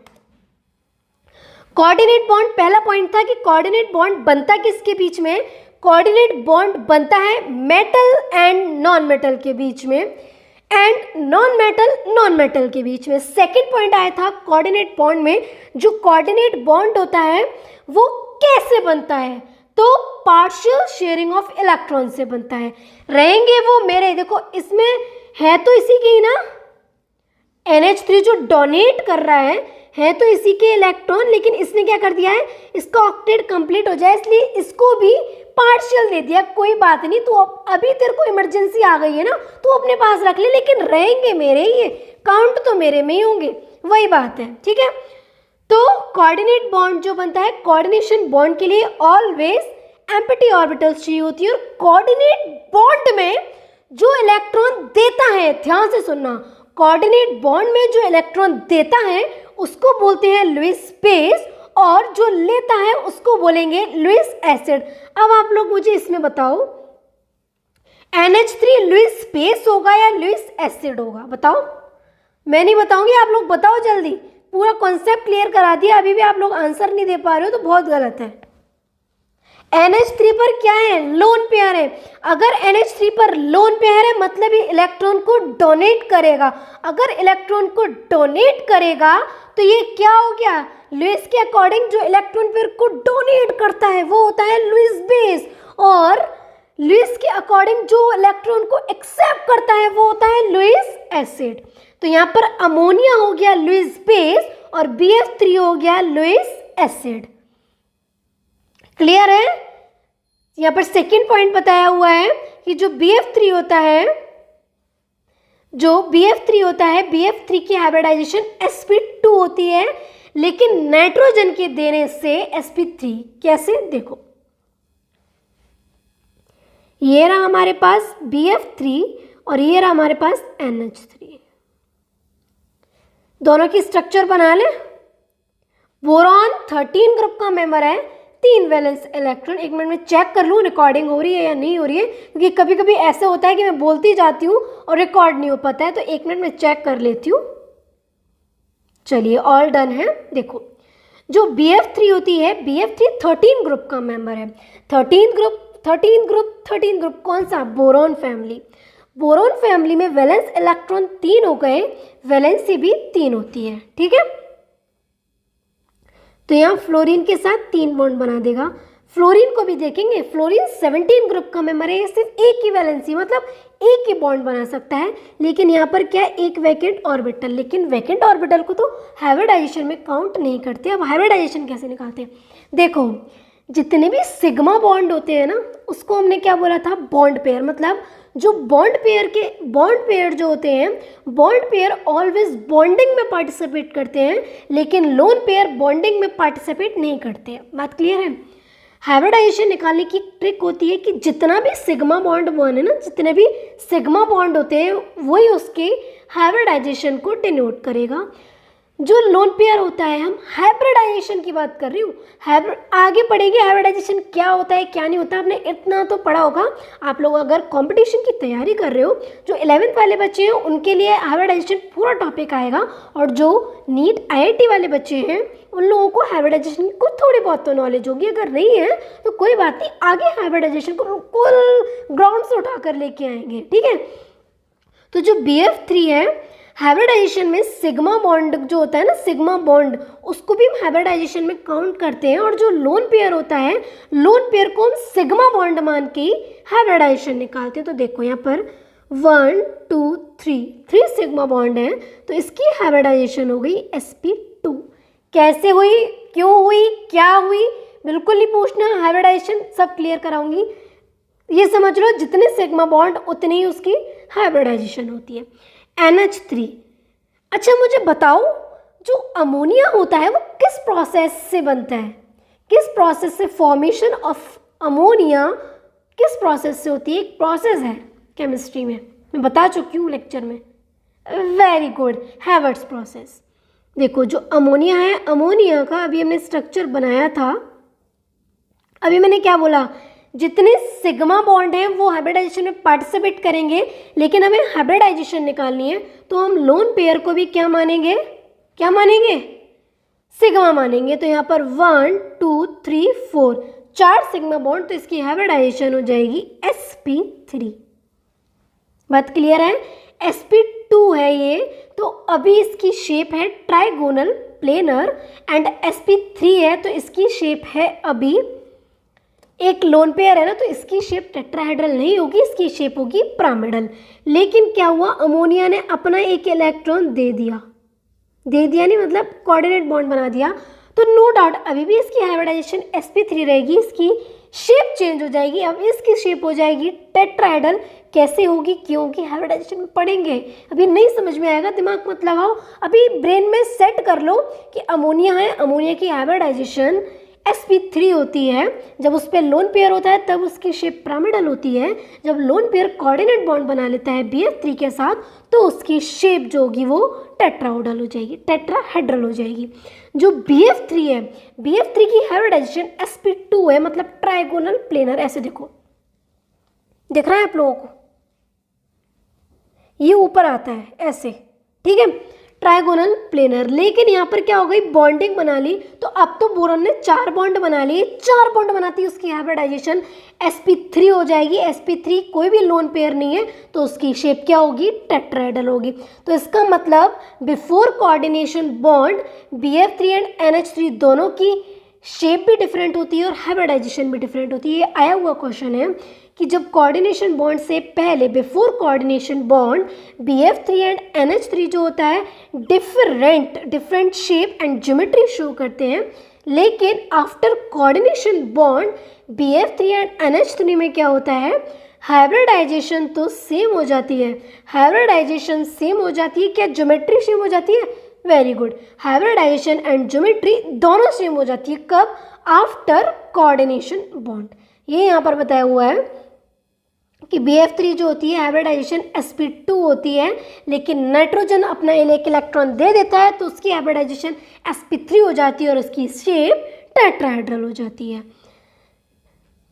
कोऑर्डिनेट बॉन्ड पहला पॉइंट था कि कोऑर्डिनेट बॉन्ड बनता किसके बीच में, कोऑर्डिनेट बॉन्ड बनता है मेटल एंड नॉन मेटल के बीच में, एंड नॉन मेटल के बीच में। सेकंड पॉइंट आया था कोऑर्डिनेट बॉन्ड में, जो कोऑर्डिनेट बॉन्ड होता है वो कैसे बनता है, तो पार्शियल शेयरिंग ऑफ इलेक्ट्रॉन से बनता है। रहेंगे वो मेरे, देखो इसमें है तो इसी के ही ना, NH3 जो डोनेट कर रहा है तो इसी के इलेक्ट्रॉन, लेकिन इसने क्या कर दिया है, इसका ऑक्टेट कंप्लीट हो जाए इसलिए इसको भी पार्शियल दे दिया। कोई बात नहीं, तो अभी तेरे को इमरजेंसी आ गई है ना, तो अपने पास रख ले, लेकिन रहेंगे मेरे ही, काउंट तो मेरे में ही होंगे, वही बात है। ठीक है, तो कोऑर्डिनेट बॉन्ड जो बनता है, कोऑर्डिनेशन बॉन्ड के लिए ऑलवेज एम्प्टी ऑर्बिटल्स चाहिए होती है, और कोऑर्डिनेट बॉन्ड में जो इलेक्ट्रॉन देता है, ध्यान से सुनना, कोऑर्डिनेट बॉन्ड में जो इलेक्ट्रॉन देता है उसको बोलते हैं लुईस बेस, और जो लेता है उसको बोलेंगे लुईस एसिड। अब आप लोग मुझे इसमें बताओ, NH3 लुईस बेस होगा या लुईस एसिड होगा, बताओ। मैं नहीं बताऊंगी, आप लोग बताओ जल्दी, पूरा कॉन्सेप्ट क्लियर करा दिया, अभी भी आप लोग आंसर नहीं दे पा रहे हो तो बहुत गलत है। NH3 पर क्या है, लोन पेयर है। अगर NH3 पर लोन पेयर है मतलब ये इलेक्ट्रॉन को डोनेट करेगा। अगर इलेक्ट्रॉन को डोनेट करेगा तो ये क्या हो गया, लुईस के अकॉर्डिंग जो इलेक्ट्रॉन पेयर को डोनेट करता है वो होता है लुईस बेस, और लुईस के अकॉर्डिंग जो इलेक्ट्रॉन को एक्सेप्ट करता है वो होता है लुईस एसिड। तो यहाँ पर अमोनिया हो गया लुईस बेस और BF3 हो गया लुईस एसिड। क्लियर है? यहाँ पर सेकेंड पॉइंट बताया हुआ है कि जो BF3 होता है, BF3 की हाइब्रिडाइजेशन sp2 होती है, लेकिन नाइट्रोजन के देने से sp3। कैसे, देखो ये रहा हमारे पास BF3 और ये रहा हमारे पास NH3, दोनों की स्ट्रक्चर बना ले। बोरॉन 13 ग्रुप का मेंबर है, 3 वैलेंस इलेक्ट्रॉन। एक मिनट में चेक कर लूँ रिकॉर्डिंग हो रही है या नहीं हो रही है, क्योंकि कभी कभी ऐसे होता है कि मैं बोलती जाती हूँ और रिकॉर्ड नहीं हो पाता है, तो एक मिनट में चेक कर लेती हूँ। चलिए ऑल डन है। देखो जो BF3 होती है, BF3 13 ग्रुप का मेंबर है। 13 ग्रुप कौन सा, बोरॉन फैमिली। बोरॉन फैमिली में वैलेंस इलेक्ट्रॉन 3 हो गए, वैलेंसी भी 3 होती है। ठीक है, तो यहाँ फ्लोरीन के साथ 3 बॉन्ड बना देगा, फ्लोरीन को भी देखेंगे, फ्लोरीन 17 ग्रुप का मेंबर है, सिर्फ एक ही वैलेंसी मतलब एक ही बॉन्ड बना सकता है, लेकिन यहाँ पर क्या है, एक वैकेंट ऑर्बिटल, लेकिन वैकेंट ऑर्बिटल को तो हाइब्रिडाइजेशन में काउंट नहीं करते। अब हाइब्रिडाइजेशन कैसे निकालते हैं, देखो जितने भी सिग्मा बॉन्ड होते हैं ना, उसको हमने क्या बोला था, बॉन्ड पेयर, मतलब जो बॉन्ड पेयर जो होते हैं, बॉन्ड पेयर ऑलवेज बॉन्डिंग में पार्टिसिपेट करते हैं, लेकिन लोन पेयर बॉन्डिंग में पार्टिसिपेट नहीं करते हैं। बात क्लियर है। हाइब्रिडाइजेशन निकालने की ट्रिक होती है कि जितना भी सिग्मा बॉन्ड बने ना, जितने भी सिग्मा बॉन्ड होते हैं वही उसके हाइब्रिडाइजेशन को डिनोट करेगा। जो लोन पेयर होता है, हम हाइब्रिडाइजेशन की बात कर रही हूँ, आगे पढ़ेंगे हाइब्रिडाइजेशन क्या होता है क्या नहीं होता, आपने इतना तो पढ़ा होगा। आप लोग अगर कंपटीशन की तैयारी कर रहे हो, जो 11th वाले बच्चे हैं उनके लिए हाइब्रिडाइजेशन पूरा टॉपिक आएगा, और जो नीट IIT वाले बच्चे हैं उन लोगों को हाइब्रिडाइजेशन की कुछ थोड़ी बहुत तो नॉलेज होगी, अगर नहीं है तो कोई बात नहीं, आगे हाइब्रिडाइजेशन को बिल्कुल ग्राउंड से उठा कर लेके आएंगे, ठीक है। तो जो BF3 है, हाइब्रिडाइजेशन में सिग्मा बॉन्ड जो होता है ना, सिग्मा बॉन्ड, उसको भी हम हाइब्रिडाइजेशन में काउंट करते हैं, और जो लोन पेयर होता है, लोन पेयर को हम सिग्मा बॉन्ड मान के हाइब्रिडाइजेशन निकालते हैं। तो देखो यहाँ पर 1 2 3 सिग्मा बॉन्ड है, तो इसकी हाइब्रिडाइजेशन हो गई sp2। कैसे हुई, क्यों हुई, क्या हुई, बिल्कुल नहीं पूछना, हाइब्रिडाइजेशन सब क्लियर कराऊंगी। ये समझ लो जितने सिग्मा बॉन्ड उतनी ही उसकी हाइब्रिडाइजेशन होती है। NH3, अच्छा मुझे बताओ जो अमोनिया होता है वो किस प्रोसेस से बनता है, किस प्रोसेस से फॉर्मेशन ऑफ अमोनिया किस प्रोसेस से होती है, एक प्रोसेस है केमिस्ट्री में, मैं बता चुकी हूँ लेक्चर में। Very good, Havertz process. देखो जो अमोनिया है, अमोनिया का अभी हमने स्ट्रक्चर बनाया था, अभी मैंने क्या बोला, जितने सिग्मा बॉन्ड हैं वो हाइब्रिडाइजेशन में पार्टिसिपेट करेंगे, लेकिन हमें हाइब्रिडाइजेशन निकालनी है तो हम लोन पेयर को भी क्या मानेंगे, क्या मानेंगे, सिग्मा मानेंगे। तो यहाँ पर 1 2 3 4 4 सिग्मा बॉन्ड, तो इसकी हाइब्रिडाइजेशन हो जाएगी sp3। बात क्लियर है। sp2 है ये, तो अभी इसकी शेप है ट्राइगोनल प्लेनर, एंड sp3 है तो इसकी शेप है अभी, एक लोन पेयर है ना तो इसकी शेप टेट्राहेड्रल नहीं होगी, इसकी शेप होगी पिरामिडल। लेकिन क्या हुआ, अमोनिया ने अपना एक इलेक्ट्रॉन दे दिया नहीं मतलब कोऑर्डिनेट बॉन्ड बना दिया, तो नो डाउट अभी भी इसकी हाइब्रिडाइजेशन sp3 रहेगी, इसकी शेप चेंज हो जाएगी, अब इसकी शेप हो जाएगी टेट्राहेड्रल। कैसे होगी, क्यों होगी, हाइब्रिडाइजेशन में पढ़ेंगे, अभी नहीं समझ में आएगा, दिमाग मत लगाओ, अभी ब्रेन में सेट कर लो कि अमोनिया है, अमोनिया की हाइब्रिडाइजेशन sp3 होती है, जब उस पर लोन पेयर होता है तब उसकी शेप पिरामिडल होती है, जब लोन पेयर कोऑर्डिनेट बॉन्ड बना लेता है BF3 के साथ तो उसकी शेप जो होगी वो टेट्राहेड्रल हो जाएगी, टेट्राहेड्रल हो जाएगी। जो BF3 है, BF3 की हाइब्रिडाइजेशन sp2 है, मतलब ट्राइगोनल प्लेनर। ऐसे देखो, दिख रहा है आप लोगों को, ये ऊपर आता है ऐसे, ठीक है, ट्राइगोनल प्लेनर। लेकिन यहाँ पर क्या हो गई, बॉन्डिंग बना ली, तो अब तो बोरॉन ने 4 बॉन्ड बना लिए, 4 बॉन्ड बनाती है उसकी हाइब्रिडाइजेशन sp3 हो जाएगी। sp3 कोई भी लोन पेयर नहीं है तो उसकी शेप क्या होगी, टेट्राहेड्रल होगी। तो इसका मतलब before coordination bond BF3 and NH3 दोनों की शेप भी डिफरेंट होती है और हाइब्रिडाइजेशन भी डिफरेंट होती है। ये आया हुआ क्वेश्चन है कि जब कोऑर्डिनेशन बॉन्ड से पहले, before coordination bond, BF3 and NH3 जो होता है different shape and geometry show करते हैं, लेकिन after coordination bond BF3 and NH3 में क्या होता है, हाइब्रिडाइजेशन तो सेम हो जाती है, हाइब्रिडाइजेशन सेम हो जाती है, क्या ज्योमेट्री सेम हो जाती है, very good, hybridization and geometry दोनों सेम हो जाती है, कब, आफ्टर कोऑर्डिनेशन बॉन्ड। ये यहाँ पर बताया हुआ है कि BF3 जो होती है हाइब्रिडाइजेशन sp2 होती है, लेकिन नाइट्रोजन अपना एक इलेक्ट्रॉन दे देता है तो उसकी हाइब्रिडाइजेशन sp3 हो जाती है और उसकी शेप टेट्राहेड्रल हो जाती है।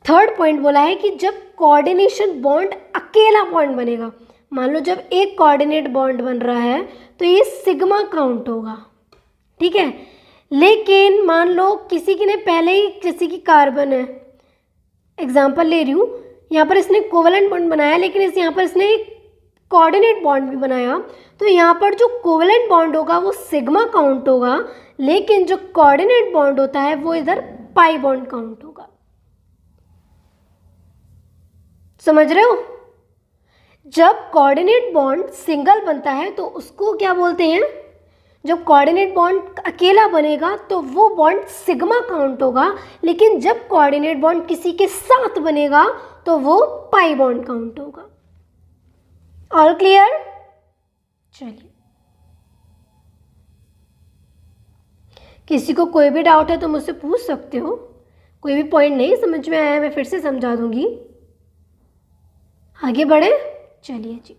थर्ड पॉइंट बोला है कि जब कोऑर्डिनेशन बॉन्ड अकेला बॉन्ड बनेगा, मान लो जब एक कोऑर्डिनेट बॉन्ड बन रहा है तो ये सिग्मा काउंट होगा, ठीक है। लेकिन मान लो किसी की ने पहले ही, किसी की कार्बन है, एग्जाम्पल ले रही हूँ, यहाँ पर इसने कोवेलेंट बॉन्ड बनाया, लेकिन यहाँ पर इसने एक कोऑर्डिनेट बॉन्ड भी बनाया, तो यहाँ पर जो कोवेलेंट बॉन्ड होगा वो सिग्मा काउंट होगा, लेकिन जो कोऑर्डिनेट बॉन्ड होता है वो इधर पाई बॉन्ड काउंट होगा। समझ रहे हो? जब कोऑर्डिनेट बॉन्ड सिंगल बनता है तो उसको क्या बोलते हैं? जब कोऑर्डिनेट बॉन्ड अकेला बनेगा तो वो बॉन्ड सिग्मा काउंट होगा, लेकिन जब कोऑर्डिनेट बॉन्ड किसी के साथ बनेगा तो वो पाई बॉन्ड काउंट होगा। All clear? चलिए, किसी को कोई भी डाउट है तो मुझसे पूछ सकते हो। कोई भी पॉइंट नहीं समझ में आया मैं फिर से समझा दूंगी। आगे बढ़े? चलिए जी,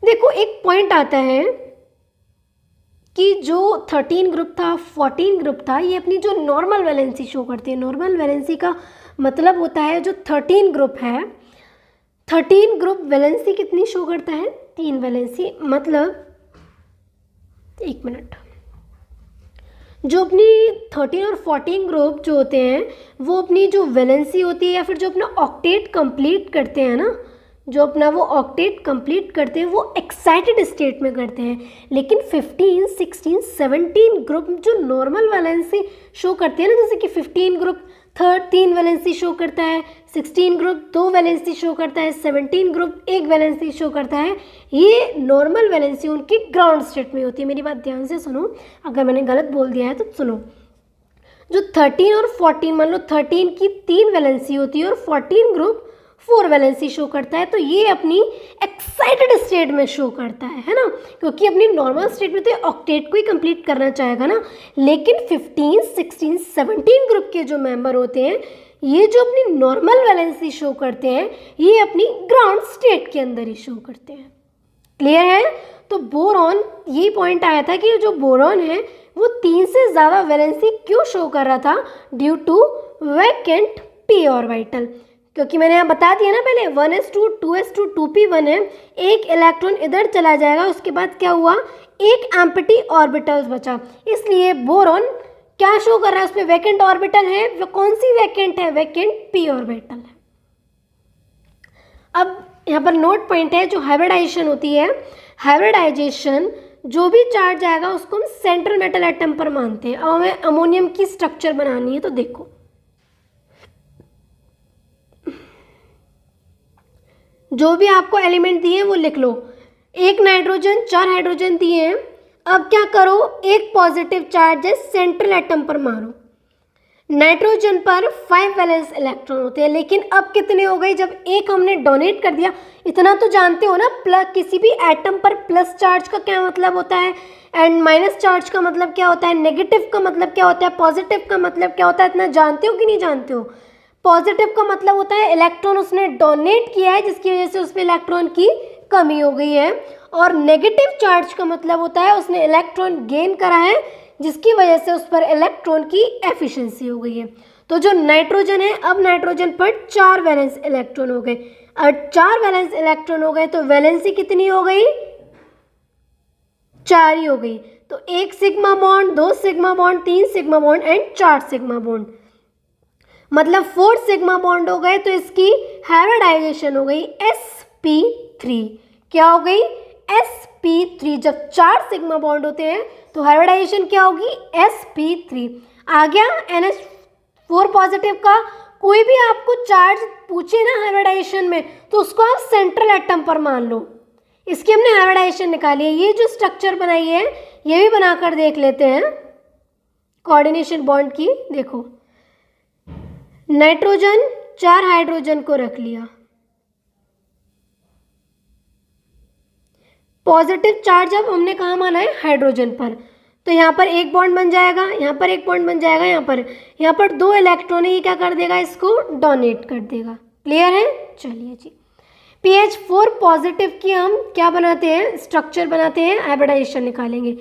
देखो एक पॉइंट आता है कि जो 13 ग्रुप था, 14 ग्रुप था, ये अपनी जो नॉर्मल वैलेंसी शो करते हैं। नॉर्मल वैलेंसी का मतलब होता है जो 13 ग्रुप है, 13 ग्रुप वैलेंसी कितनी शो करता है? 3 वैलेंसी। मतलब एक मिनट, जो अपनी 13 और 14 ग्रुप जो होते हैं वो अपनी जो वैलेंसी होती है या फिर जो अपना ऑक्टेट कंप्लीट करते हैं ना, जो अपना वो ऑक्टेट कंप्लीट करते हैं वो एक्साइटेड स्टेट में करते हैं। लेकिन 15, 16, 17 ग्रुप जो नॉर्मल वैलेंसी शो करते हैं ना, जैसे कि 15 ग्रुप 3 वैलेंसी शो करता है, 16 ग्रुप 2 वैलेंसी शो करता है, 17 ग्रुप 1 वैलेंसी शो करता है, ये नॉर्मल वैलेंसी उनकी ग्राउंड स्टेट में होती है। मेरी बात ध्यान से सुनो, अगर मैंने गलत बोल दिया है तो सुनो। जो 13 और 14, मान लो 13 की 3 वैलेंसी होती है और 14 ग्रुप 4 वैलेंसी शो करता है, तो ये अपनी एक्साइटेड स्टेट में शो करता है ना, क्योंकि अपनी नॉर्मल स्टेट में तो ऑक्टेट को ही कंप्लीट करना चाहेगा ना। लेकिन 15, 16, 17 ग्रुप के जो मेंबर होते हैं, ये जो अपनी नॉर्मल वैलेंसी शो करते हैं, ये अपनी ग्राउंड स्टेट के अंदर ही शो करते हैं। क्लियर है? तो बोरॉन, यही पॉइंट आया था कि जो बोरॉन है वो 3 से ज़्यादा वैलेंसी क्यों शो कर रहा था? Due to vacant p orbital. क्योंकि मैंने यहाँ बता दिया ना पहले, 1s2 2s2 2p1 है, एक इलेक्ट्रॉन इधर चला जाएगा, उसके बाद क्या हुआ? एक एम्प्टी ऑर्बिटल्स बचा, इसलिए बोरॉन क्या शो कर रहा है? उसमें वैकेंट ऑर्बिटल है। वो कौन सी वैकेंट है? वैकेंट पी ऑर्बिटल है। अब यहाँ पर नोट पॉइंट है, जो हाइब्रिडाइजेशन होती है, हाइब्रिडाइजेशन जो भी चार्ज आएगा उसको हम सेंट्रल मेटल एटम पर मानते हैं। अब हमें अमोनियम की स्ट्रक्चर बनानी है, तो देखो जो भी आपको एलिमेंट दिए हैं वो लिख लो। एक नाइट्रोजन, 4 हाइड्रोजन दिए हैं। अब क्या करो? एक पॉजिटिव चार्ज है सेंट्रल एटम पर मारो। नाइट्रोजन पर 5 वैलेंस इलेक्ट्रॉन होते हैं, लेकिन अब कितने हो गए? जब एक हमने डोनेट कर दिया, इतना तो जानते हो ना, प्लस किसी भी एटम पर प्लस चार्ज का क्या मतलब होता है, एंड माइनस चार्ज का मतलब क्या होता है, नेगेटिव का मतलब क्या होता है, पॉजिटिव का मतलब क्या होता है, इतना जानते हो कि नहीं जानते हो? पॉजिटिव का मतलब होता है इलेक्ट्रॉन उसने डोनेट किया है जिसकी वजह से उस पर इलेक्ट्रॉन की कमी हो गई है, और नेगेटिव चार्ज का मतलब होता है उसने इलेक्ट्रॉन गेन करा है जिसकी वजह से उस पर इलेक्ट्रॉन की एफिशिएंसी हो गई है। तो जो नाइट्रोजन है, अब नाइट्रोजन पर 4 वैलेंस इलेक्ट्रॉन हो गए, और 4 वैलेंस इलेक्ट्रॉन हो गए तो वैलेंसी कितनी हो गई? 4 ही हो गई। तो 1 sigma bond, 2 sigma bond, 3 sigma bond and 4 sigma bond, मतलब 4 सिग्मा बॉन्ड हो गए। तो इसकी हाइब्रिडाइजेशन हो गई sp3। क्या हो गई? sp3। जब 4 सिग्मा बॉन्ड होते हैं तो हाइब्रिडाइजेशन क्या होगी? sp3। आ गया NH4 पॉजिटिव का। कोई भी आपको चार्ज पूछे ना हाइब्रिडाइजेशन में, तो उसको आप सेंट्रल एटम पर मान लो। इसकी हमने हाइब्रिडाइजेशन निकाली है। ये जो स्ट्रक्चर बनाई है ये भी बनाकर देख लेते हैं कोऑर्डिनेशन बॉन्ड की। देखो, नाइट्रोजन 4 हाइड्रोजन को रख लिया, पॉजिटिव चार्ज अब हमने कहाँ माना है? हाइड्रोजन पर। तो यहाँ पर एक बॉन्ड बन जाएगा, यहाँ पर एक बॉन्ड बन जाएगा, यहाँ पर 2 इलेक्ट्रॉन है, ये क्या कर देगा? इसको डोनेट कर देगा। क्लियर है? चलिए जी, pH4 पॉजिटिव की हम क्या बनाते हैं? स्ट्रक्चर बनाते हैं, हाइब्रिडाइजेशन निकालेंगे।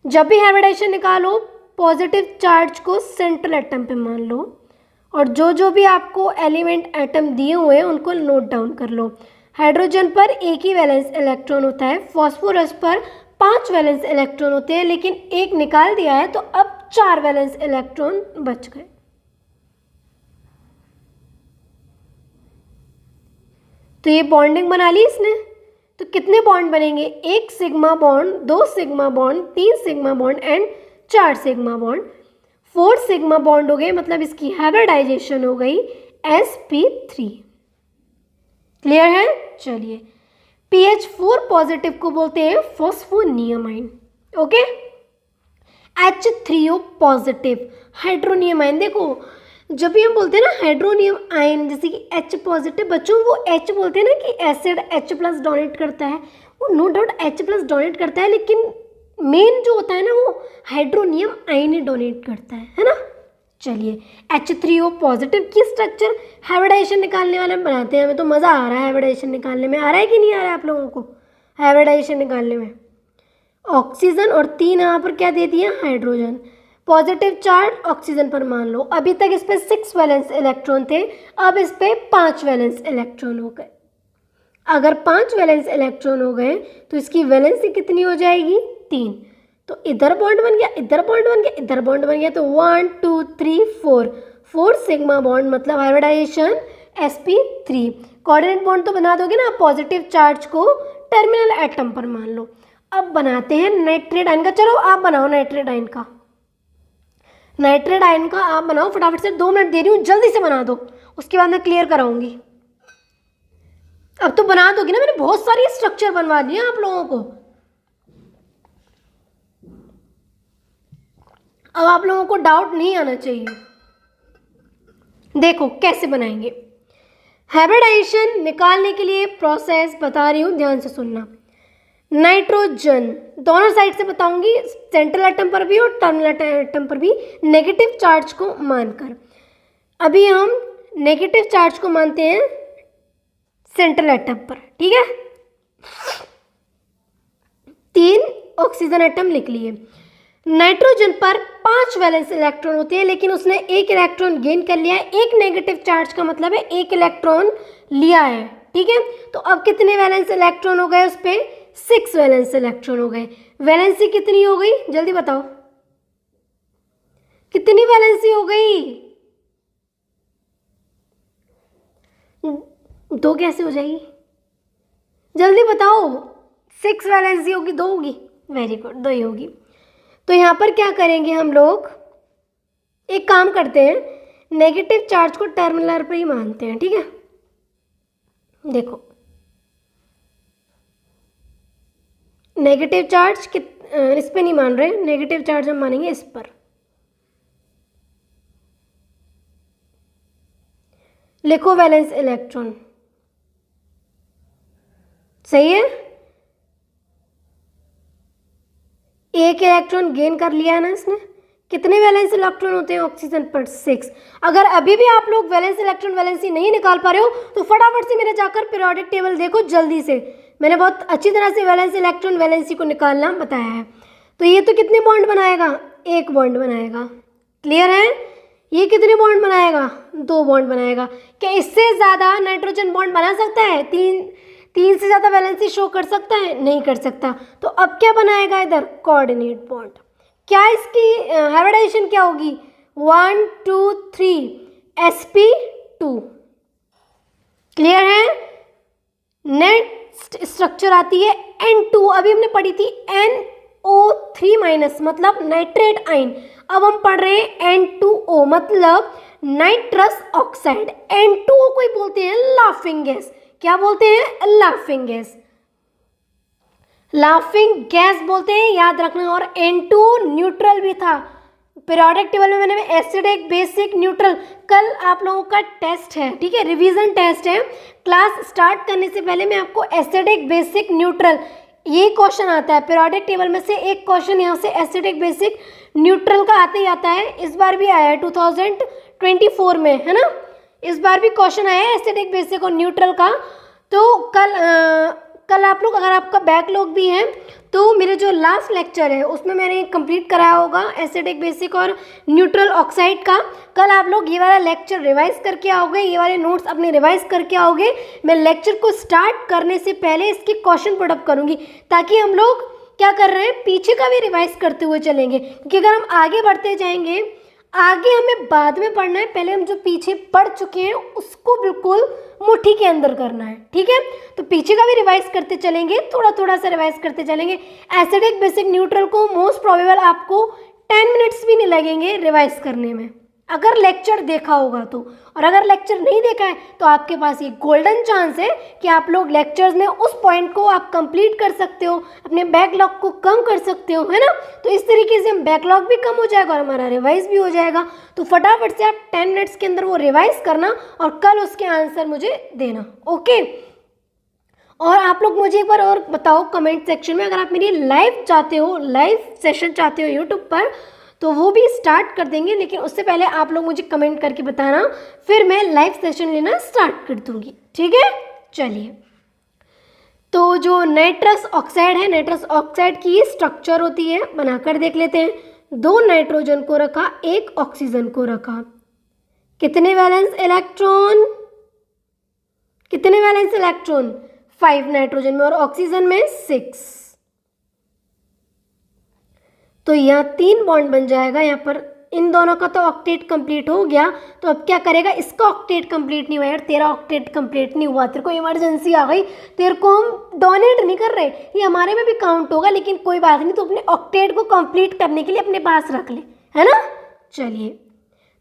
जब भी हाइब्रिडाइजेशन निकालो, पॉजिटिव चार्ज को सेंट्रल एटम पे मान लो, और जो भी आपको एलिमेंट एटम दिए हुए हैं उनको नोट डाउन कर लो। हाइड्रोजन पर एक ही वैलेंस इलेक्ट्रॉन होता है, फॉस्फोरस पर 5 वैलेंस इलेक्ट्रॉन होते हैं, लेकिन एक निकाल दिया है तो अब 4 वैलेंस इलेक्ट्रॉन बच गए। तो ये बॉन्डिंग बना ली इसने। तो कितने बॉन्ड बनेंगे? 1 sigma bond, 2 sigma bond, 3 sigma bond and 4 sigma bond. 4 sigma bond हो गए, मतलब इसकी हाइब्रिडाइजेशन हो गई sp3। क्लियर है? चलिए, pH4 पॉजिटिव को बोलते हैं फॉस्फोनियमाइन। Okay, H3O positive हाइड्रोनियमाइन। देखो, जब भी हम बोलते हैं ना हाइड्रोनियम आयन, जैसे कि H पॉजिटिव, बच्चों वो H बोलते हैं ना कि एसिड H प्लस डोनेट करता है, वो no doubt H plus donate करता है, लेकिन मेन जो होता है ना वो हाइड्रोनियम आयन ही डोनेट करता है ना। चलिए, H3O पॉजिटिव की स्ट्रक्चर हाइब्रिडाइजेशन निकालने वाले बनाते हैं। हमें तो मज़ा आ रहा है हाइब्रिडाइजेशन निकालने में। आ रहा है कि नहीं आ रहा है आप लोगों को हाइब्रिडाइजेशन निकालने में? ऑक्सीजन और 3 यहाँ पर क्या दे दिया, हाइड्रोजन। पॉजिटिव चार्ज ऑक्सीजन पर मान लो, अभी तक इस पे 6 वैलेंस इलेक्ट्रॉन थे, अब इस पे 5 वैलेंस इलेक्ट्रॉन हो गए। अगर 5 वैलेंस इलेक्ट्रॉन हो गए तो इसकी वैलेंसी कितनी हो जाएगी, 3। तो इधर बॉन्ड बन गया, इधर बॉन्ड बन गया, इधर बॉन्ड बन गया, तो 1 2 3 4 सिग्मा बॉन्ड, मतलब हाइब्रिडाइजेशन sp3। कोऑर्डिनेट बॉन्ड तो बना दोगे ना, पॉजिटिव चार्ज को टर्मिनल एटम पर मान लो। अब बनाते हैं नाइट्रेट आयन का। चलो आप बनाओ नाइट्रेट आयन का, नाइट्रेट आयन का आप बनाओ फटाफट से। 2 मिनट दे रही हूँ, जल्दी से बना दो, उसके बाद मैं क्लियर कराऊंगी। अब तो बना दोगी ना, मैंने बहुत सारी स्ट्रक्चर बनवा दिए आप लोगों को। अब आप लोगों को डाउट नहीं आना चाहिए। देखो कैसे बनाएंगे। हाइब्रिडाइजेशन निकालने के लिए प्रोसेस बता रही हूँ, ध्यान से सुनना। नाइट्रोजन दोनों साइड से बताऊंगी, सेंट्रल एटम पर भी और टर्मिनल एटम पर भी, नेगेटिव चार्ज को मानकर। अभी हम नेगेटिव चार्ज को मानते हैं सेंट्रल एटम पर, ठीक है। 3 ऑक्सीजन एटम लिख लिए। नाइट्रोजन पर 5 वैलेंस इलेक्ट्रॉन होते हैं, लेकिन उसने 1 इलेक्ट्रॉन गेन कर लिया है। 1 नेगेटिव चार्ज का मतलब है 1 इलेक्ट्रॉन लिया है, ठीक है। तो अब कितने वैलेंस इलेक्ट्रॉन हो गए उस पर, 6 वैलेंस इलेक्ट्रॉन हो गए। वैलेंसी कितनी हो गई, जल्दी बताओ कितनी वैलेंसी हो गई? 2 कैसे हो जाएगी, जल्दी बताओ। 6 वैलेंसी होगी, 2 होगी, वेरी गुड, 2 ही होगी। तो यहाँ पर क्या करेंगे हम लोग, एक काम करते हैं, नेगेटिव चार्ज को टर्मिनल पर ही मानते हैं, ठीक है। देखो नेगेटिव चार्ज इस पे नहीं मान रहे, नेगेटिव चार्ज हम मानेंगे इस पर। लिखो वैलेंस इलेक्ट्रॉन, सही है। 1 इलेक्ट्रॉन गेन कर लिया है ना इसने। कितने वैलेंस इलेक्ट्रॉन होते हैं ऑक्सीजन पर, 6। अगर अभी भी आप लोग वैलेंस इलेक्ट्रॉन वैलेंसी नहीं निकाल पा रहे हो तो फटाफट से मेरे जाकर पीरियोडिक टेबल देखो जल्दी से। मैंने बहुत अच्छी तरह से वैलेंस इलेक्ट्रॉन वैलेंसी को निकालना बताया है। तो ये तो कितने बॉन्ड बनाएगा, 1 बॉन्ड बनाएगा, क्लियर है। ये कितने बॉन्ड बनाएगा, 2 बॉन्ड बनाएगा। क्या इससे ज़्यादा नाइट्रोजन बॉन्ड बना सकता है? 3 से ज़्यादा वैलेंसी शो कर सकता है? नहीं कर सकता। तो अब क्या बनाएगा इधर, कोऑर्डिनेट बॉन्ड। क्या इसकी हाइब्रिडाइजेशन क्या होगी, 1 2 3 sp2, क्लियर है। नेक्स्ट स्ट्रक्चर आती है N2। अभी हमने पढ़ी थी NO3- मतलब नाइट्रेट आयन। अब हम पढ़ रहे हैं N2O मतलब नाइट्रस ऑक्साइड। N2O को ही बोलते हैं लाफिंग गैस। क्या बोलते हैं, लाफिंग गैस, लाफिंग गैस बोलते हैं, याद रखना। और N2 न्यूट्रल भी था। पीरियोडिक टेबल में मैंने एसिडिक बेसिक न्यूट्रल, कल आप लोगों का टेस्ट है, ठीक है, रिवीजन टेस्ट है। क्लास स्टार्ट करने से पहले मैं आपको एसिडिक बेसिक न्यूट्रल, ये क्वेश्चन आता है पीरियोडिक टेबल में से। एक क्वेश्चन यहाँ से एसिडिक बेसिक न्यूट्रल का आते ही आता है। इस बार भी आया है 2024 में, है ना। इस बार भी क्वेश्चन आया है एसिडिक बेसिक और न्यूट्रल का। तो कल आप लोग, अगर आपका बैकलॉग भी है तो मेरे जो लास्ट लेक्चर है उसमें मैंने कंप्लीट कराया होगा एसिडिक बेसिक और न्यूट्रल ऑक्साइड का। कल आप लोग ये वाला लेक्चर रिवाइज करके आओगे, ये वाले नोट्स अपने रिवाइज करके आओगे। मैं लेक्चर को स्टार्ट करने से पहले इसके क्वेश्चन पुटअप करूँगी, ताकि हम लोग क्या कर रहे हैं, पीछे का भी रिवाइज करते हुए चलेंगे। क्योंकि अगर हम आगे बढ़ते जाएंगे, आगे हमें बाद में पढ़ना है, पहले हम जो पीछे पढ़ चुके हैं उसको बिल्कुल मुट्ठी के अंदर करना है, ठीक है। तो पीछे का भी रिवाइज करते चलेंगे, थोड़ा थोड़ा सा रिवाइज करते चलेंगे। एसिडिक बेसिक न्यूट्रल को मोस्ट प्रोबेबल आपको 10 मिनट्स भी नहीं लगेंगे रिवाइज करने में, अगर लेक्चर देखा होगा तो। और अगर लेक्चर नहीं देखा है तो आपके पास ये गोल्डन चांस है कि आप लोग लेक्चर्स में उस पॉइंट को आप कंप्लीट कर सकते हो, अपने बैकलॉग को कम कर सकते हो, है ना। तो इस तरीके से हम बैकलॉग भी कम हो जाएगा और हमारा रिवाइज भी हो जाएगा। तो फटाफट से आप 10 मिनट्स के अंदर वो रिवाइज करना और कल उसके आंसर मुझे देना, ओके। और आप लोग मुझे एक बार और बताओ कमेंट सेक्शन में, अगर आप मेरी लाइव चाहते हो, लाइव सेशन चाहते हो यूट्यूब पर, तो वो भी स्टार्ट कर देंगे, लेकिन उससे पहले आप लोग मुझे कमेंट करके बताना, फिर मैं लाइव सेशन लेना स्टार्ट कर दूंगी, ठीक है। चलिए, तो जो नाइट्रस ऑक्साइड है, नाइट्रस ऑक्साइड की ये स्ट्रक्चर होती है, बनाकर देख लेते हैं। 2 नाइट्रोजन को रखा, 1 ऑक्सीजन को रखा, कितने वैलेंस इलेक्ट्रॉन, कितने वैलेंस इलेक्ट्रॉन, 5 नाइट्रोजन में और ऑक्सीजन में 6। तो यहाँ 3 बॉन्ड बन जाएगा। यहाँ पर इन दोनों का तो ऑक्टेट कंप्लीट हो गया, तो अब क्या करेगा, इसका ऑक्टेट कंप्लीट नहीं हुआ यार, तेरा ऑक्टेट कंप्लीट नहीं हुआ, तेरे को इमरजेंसी आ गई, तेरे को हम डोनेट नहीं कर रहे, ये हमारे में भी काउंट होगा, लेकिन कोई बात नहीं, तो अपने ऑक्टेट को कंप्लीट करने के लिए अपने पास रख ले, है ना। चलिए,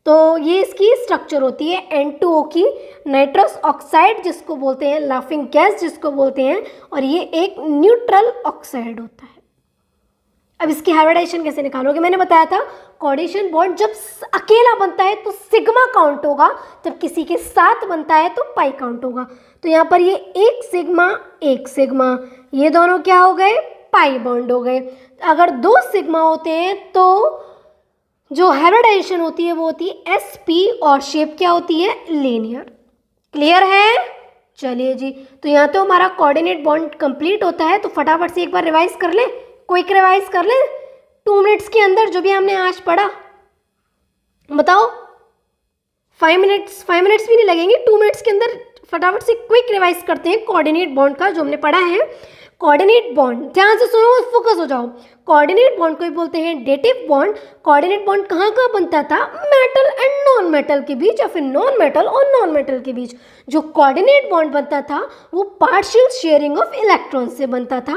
तो ये इसकी स्ट्रक्चर होती है N2O की, नाइट्रस ऑक्साइड जिसको बोलते हैं, लाफिंग गैस जिसको बोलते हैं, और ये एक न्यूट्रल ऑक्साइड होता है। अब इसकी हाइब्रिडाइजेशन कैसे निकालोगे, मैंने बताया था कोऑर्डिनेशन बॉन्ड जब अकेला बनता है तो सिग्मा काउंट होगा, जब किसी के साथ बनता है तो पाई काउंट होगा। तो यहाँ पर ये 1 सिग्मा 1 सिग्मा, ये दोनों क्या हो गए, पाई बॉन्ड हो गए। अगर 2 सिग्मा होते हैं तो जो हाइब्रिडाइजेशन होती है वो होती है sp, और शेप क्या होती है, लीनियर। क्लियर है। चलिए जी, तो यहाँ तो हमारा कोऑर्डिनेट बॉन्ड कंप्लीट होता है, तो फटाफट से एक बार रिवाइज कर ले, क्विक रिवाइज कर ले 2 मिनट्स के अंदर जो भी हमने आज पढ़ा। बताओ, 5 मिनट्स भी नहीं लगेंगे, 2 मिनट्स के अंदर फटाफट से क्विक रिवाइज करते हैं कोऑर्डिनेट बॉन्ड का जो हमने पढ़ा है। कोऑर्डिनेट बॉन्ड, ध्यान से सुनो, फोकस हो जाओ। कोऑर्डिनेट बॉन्ड को भी बोलते हैं डेटिव बॉन्ड। कोऑर्डिनेट बॉन्ड कहाँ कहाँ बनता था, मेटल एंड नॉन मेटल के बीच, या फिर नॉन मेटल और नॉन मेटल के बीच। जो कोऑर्डिनेट बॉन्ड बनता था वो पार्शियल शेयरिंग ऑफ इलेक्ट्रॉन से बनता था।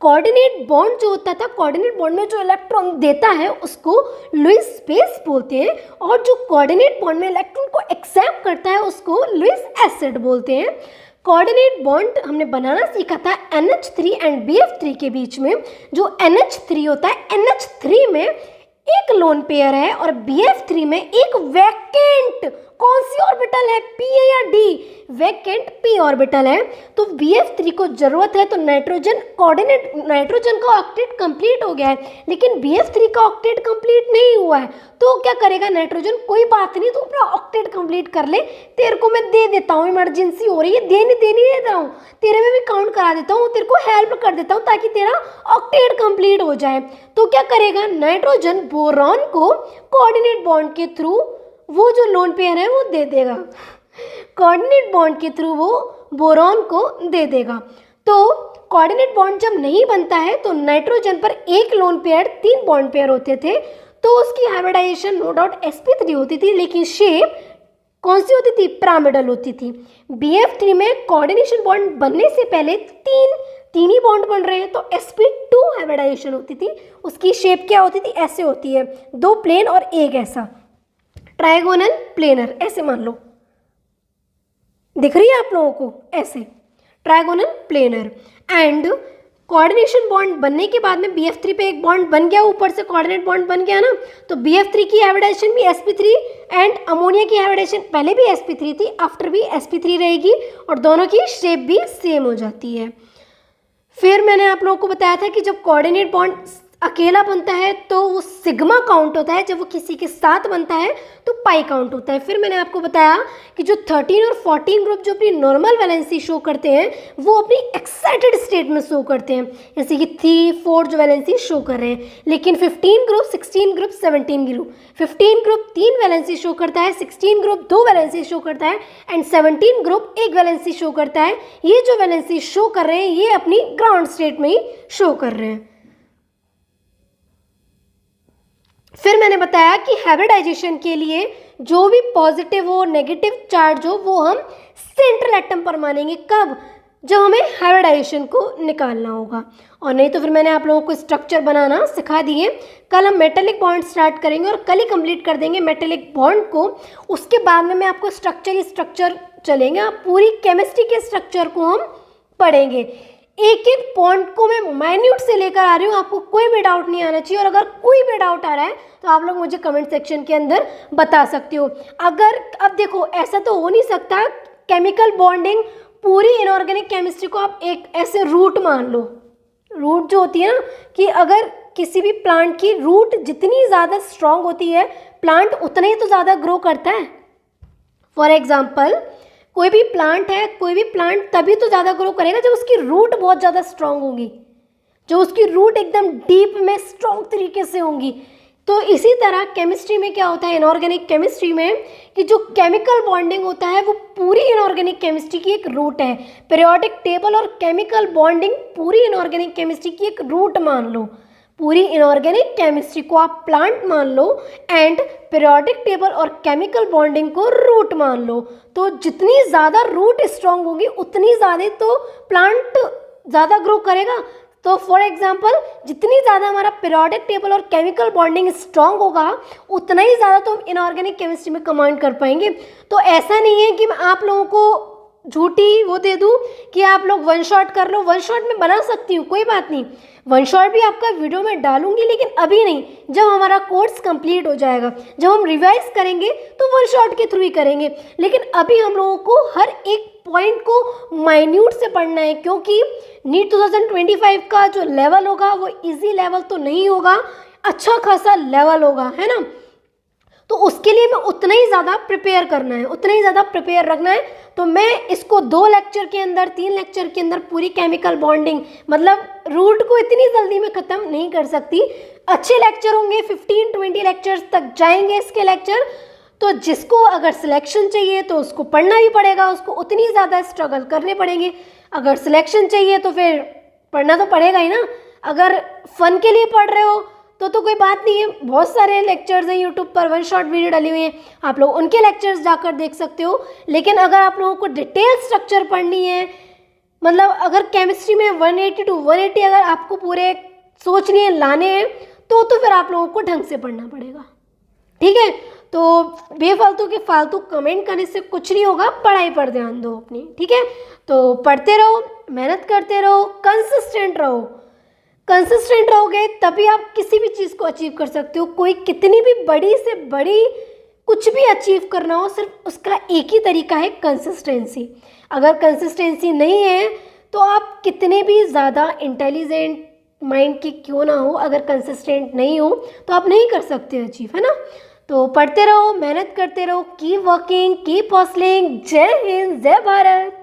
कोऑर्डिनेट बॉन्ड जो होता था, कोऑर्डिनेट बॉन्ड में जो इलेक्ट्रॉन देता है उसको लुईस स्पेस बोलते हैं, और जो कोऑर्डिनेट बॉन्ड में इलेक्ट्रॉन को एक्सेप्ट करता है उसको लुईस एसिड बोलते हैं। कोऑर्डिनेट बॉन्ड हमने बनाना सीखा था NH3 एंड BF3 के बीच में। जो NH3 होता है, NH3 में एक लोन पेयर है और BF3 में एक वैकेंट, कौन सी ऑर्बिटल है, P है या D, वैकेंट P ऑर्बिटल है। तो BF3 को जरूरत है, तो नाइट्रोजन कोऑर्डिनेट, नाइट्रोजन का ऑक्टेट कंप्लीट हो गया है, लेकिन BF3 का ऑक्टेट कंप्लीट नहीं हुआ है, तो क्या करेगा नाइट्रोजन, कोई बात नहीं, तो अपना ऑक्टेट कंप्लीट कर ले, तेरे को मैं दे देता हूँ, इमरजेंसी हो रही है, देनी देता हूँ, तेरे में भी काउंट करा देता हूँ, तेरे को हेल्प कर देता हूँ ताकि तेरा ऑक्टेट कंप्लीट हो जाए। तो क्या करेगा नाइट्रोजन, बोरॉन को कोऑर्डिनेट बॉन्ड के थ्रू वो जो लोन पेयर है वो दे देगा, कोऑर्डिनेट बॉन्ड के थ्रू वो बोरॉन को दे देगा। तो कोऑर्डिनेट बॉन्ड जब नहीं बनता है तो नाइट्रोजन पर एक लोन पेयर, 3 बॉन्ड पेयर होते थे, तो उसकी हाइब्रिडाइजेशन नो डाउट sp3 होती थी, लेकिन शेप कौन सी होती थी, पिरामिडल होती थी। BF3 में कोऑर्डिनेशन बॉन्ड बनने से पहले तीन ही बॉन्ड बन रहे हैं, तो sp2 हाइब्रिडाइजेशन होती थी, उसकी शेप क्या होती थी, ऐसे होती है, 2 प्लेन और एक ऐसा ट्रायगोनल प्लेनर, ऐसे मान लो, दिख रही है आप लोगों को, ऐसे trigonal planar. And coordination bond बनने के बाद में BF3 पे एक बॉन्ड बन गया, ऊपर से कोऑर्डिनेट बॉन्ड बन गया ना, तो BF3 की हाइब्रिडाइजेशन भी sp3 एंड अमोनिया की हाइब्रिडाइजेशन पहले भी sp3 थी, आफ्टर भी sp3 रहेगी, और दोनों की शेप भी सेम हो जाती है। फिर मैंने आप लोगों को बताया था कि जब कोऑर्डिनेट बॉन्ड अकेला बनता है तो वो सिग्मा काउंट होता है, जब वो किसी के साथ बनता है तो पाई काउंट होता है। फिर मैंने आपको बताया कि जो 13 और 14 ग्रुप जो अपनी नॉर्मल वैलेंसी शो करते हैं वो अपनी एक्साइटेड स्टेट में शो करते हैं, जैसे कि 3, 4 जो वैलेंसी शो कर रहे हैं। लेकिन 15 group, 16 group, 17 group, 15 group 3 valency show करता है, 16 ग्रुप 2 वैलेंसी शो करता है, एंड 17 ग्रुप 1 वैलेंसी शो करता है। ये जो वैलेंसी शो कर रहे हैं ये अपनी ग्राउंड स्टेट में ही शो कर रहे हैं। फिर मैंने बताया कि हाइब्रिडाइजेशन के लिए जो भी पॉजिटिव हो, नेगेटिव चार्ज हो, वो हम सेंट्रल एटम पर मानेंगे। कब, जब हमें हाइब्रिडाइजेशन को निकालना होगा। और नहीं तो फिर मैंने आप लोगों को स्ट्रक्चर बनाना सिखा दिए। कल हम मेटेलिक बॉन्ड स्टार्ट करेंगे और कल ही कंप्लीट कर देंगे मेटेलिक बॉन्ड को। उसके बाद में मैं आपको स्ट्रक्चर चलेंगे, पूरी केमिस्ट्री के स्ट्रक्चर को हम पढ़ेंगे। एक एक पॉइंट को मैं माइन्यूट से लेकर आ रही हूँ, आपको कोई भी डाउट नहीं आना चाहिए। और अगर कोई भी डाउट आ रहा है तो आप लोग मुझे कमेंट सेक्शन के अंदर बता सकते हो। अगर अब देखो, ऐसा तो हो नहीं सकता केमिकल बॉन्डिंग पूरी इनऑर्गेनिक केमिस्ट्री को आप एक ऐसे रूट मान लो। रूट जो होती है ना, कि अगर किसी भी प्लांट की रूट जितनी ज़्यादा स्ट्रांग होती है, प्लांट उतना ही तो ज़्यादा ग्रो करता है। फॉर एग्जाम्पल, कोई भी प्लांट है, कोई भी प्लांट तभी तो ज़्यादा ग्रो करेगा जब उसकी रूट बहुत ज़्यादा स्ट्रांग होगी, जो उसकी रूट एकदम डीप में स्ट्रांग तरीके से होंगी। तो इसी तरह केमिस्ट्री में क्या होता है, इनऑर्गेनिक केमिस्ट्री में, कि जो केमिकल बॉन्डिंग होता है वो पूरी इनऑर्गेनिक केमिस्ट्री की एक रूट है। पीरियोडिक टेबल और केमिकल बॉन्डिंग पूरी इनऑर्गेनिक केमिस्ट्री की एक रूट मान लो। पूरी इनऑर्गेनिक केमिस्ट्री को आप प्लांट मान लो एंड पीरियोडिक टेबल और केमिकल बॉन्डिंग को रूट मान लो। तो जितनी ज़्यादा रूट स्ट्रांग होगी उतनी ज़्यादा तो प्लांट ज़्यादा ग्रो करेगा। तो फॉर एग्जांपल, जितनी ज़्यादा हमारा पीरियोडिक टेबल और केमिकल बॉन्डिंग स्ट्रांग होगा उतना ही ज़्यादा तो हम इनऑर्गेनिक केमिस्ट्री में कमांड कर पाएंगे। तो ऐसा नहीं है कि मैं आप लोगों को झूठी वो दे दूँ कि आप लोग वन शॉट कर लो। वन शॉट में बना सकती हूँ, कोई बात नहीं, वन शॉट भी आपका वीडियो में डालूंगी, लेकिन अभी नहीं, जब हमारा कोर्स कंप्लीट हो जाएगा, जब हम रिवाइज करेंगे तो वन शॉट के थ्रू ही करेंगे। लेकिन अभी हम लोगों को हर एक पॉइंट को माइन्यूट से पढ़ना है, क्योंकि नीट 2025 का जो लेवल होगा वो इजी लेवल तो नहीं होगा, अच्छा खासा लेवल होगा, है ना। तो उसके लिए मैं उतना ही ज़्यादा प्रिपेयर करना है, उतना ही ज़्यादा प्रिपेयर रखना है। तो मैं इसको 2 लेक्चर के अंदर, 3 लेक्चर के अंदर पूरी केमिकल बॉन्डिंग, मतलब रूट को इतनी जल्दी में ख़त्म नहीं कर सकती। अच्छे लेक्चर होंगे, 15-20 लेक्चर्स तक जाएंगे इसके लेक्चर। तो जिसको अगर सिलेक्शन चाहिए तो उसको पढ़ना भी पड़ेगा, उसको उतनी ज़्यादा स्ट्रगल करने पड़ेंगे। अगर सिलेक्शन चाहिए तो फिर पढ़ना तो पड़ेगा ही ना। अगर फ़न के लिए पढ़ रहे हो तो कोई बात नहीं है, बहुत सारे लेक्चर्स हैं यूट्यूब पर, वन शॉट वीडियो डाली हुई हैं, आप लोग उनके लेक्चर्स जाकर देख सकते हो। लेकिन अगर आप लोगों को डिटेल स्ट्रक्चर पढ़नी है, मतलब अगर केमिस्ट्री में 180 to 180 अगर आपको पूरे सोचनी है, लाने हैं, तो फिर आप लोगों को ढंग से पढ़ना पड़ेगा, ठीक है। तो बेफालतू के फालतू कमेंट करने से कुछ नहीं होगा, पढ़ाई पर ध्यान दो अपनी, ठीक है। तो पढ़ते रहो, मेहनत करते रहो, कंसिस्टेंट रहो। कंसिस्टेंट रहोगे तभी आप किसी भी चीज़ को अचीव कर सकते हो। कोई कितनी भी बड़ी से बड़ी कुछ भी अचीव करना हो, सिर्फ उसका एक ही तरीका है, कंसिस्टेंसी। अगर कंसिस्टेंसी नहीं है तो आप कितने भी ज़्यादा इंटेलिजेंट माइंड की क्यों ना हो, अगर कंसिस्टेंट नहीं हो तो आप नहीं कर सकते अचीव, है ना। तो पढ़ते रहो, मेहनत करते रहो, कीप वर्किंग, कीप हसलिंग। जय हिंद, जय भारत।